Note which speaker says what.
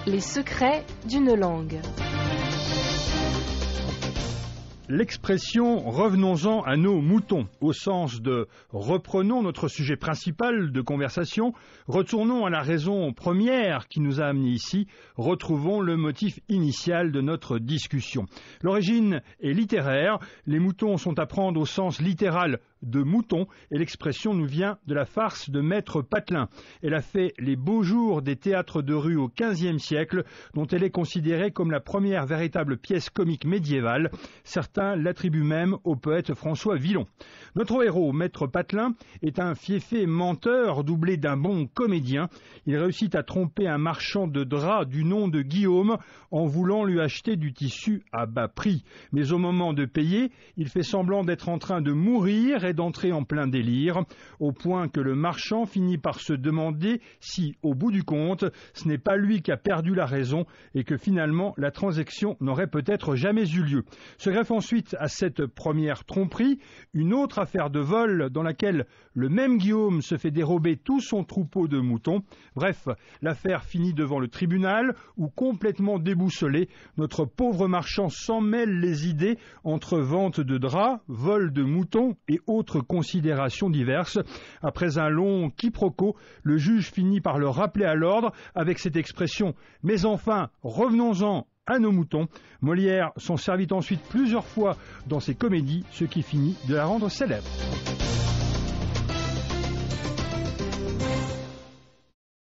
Speaker 1: Les secrets d'une langue.
Speaker 2: L'expression « revenons-en à nos moutons » au sens de « reprenons notre sujet principal de conversation, retournons à la raison première qui nous a amenés ici, retrouvons le motif initial de notre discussion ». L'origine est littéraire, les moutons sont à prendre au sens littéral de mouton et l'expression nous vient de la farce de Maître Patelin. Elle a fait les beaux jours des théâtres de rue au XVe siècle, dont elle est considérée comme la première véritable pièce comique médiévale. Certains l'attribuent même au poète François Villon. Notre héros, Maître Patelin, est un fieffé menteur doublé d'un bon comédien. Il réussit à tromper un marchand de draps du nom de Guillaume en voulant lui acheter du tissu à bas prix. Mais au moment de payer, il fait semblant d'être en train de mourir et d'entrer en plein délire, au point que le marchand finit par se demander si, au bout du compte, ce n'est pas lui qui a perdu la raison et que finalement la transaction n'aurait peut-être jamais eu lieu. Se greffe ensuite à cette première tromperie une autre affaire de vol dans laquelle le même Guillaume se fait dérober tout son troupeau de moutons. Bref, l'affaire finit devant le tribunal où, complètement déboussolé, notre pauvre marchand s'en mêle les idées entre vente de draps, vol de moutons et autres considérations diverses. Après un long quiproquo, le juge finit par le rappeler à l'ordre avec cette expression « Mais enfin, revenons-en à nos moutons ». Molière s'en servit ensuite plusieurs fois dans ses comédies, ce qui finit de la rendre célèbre.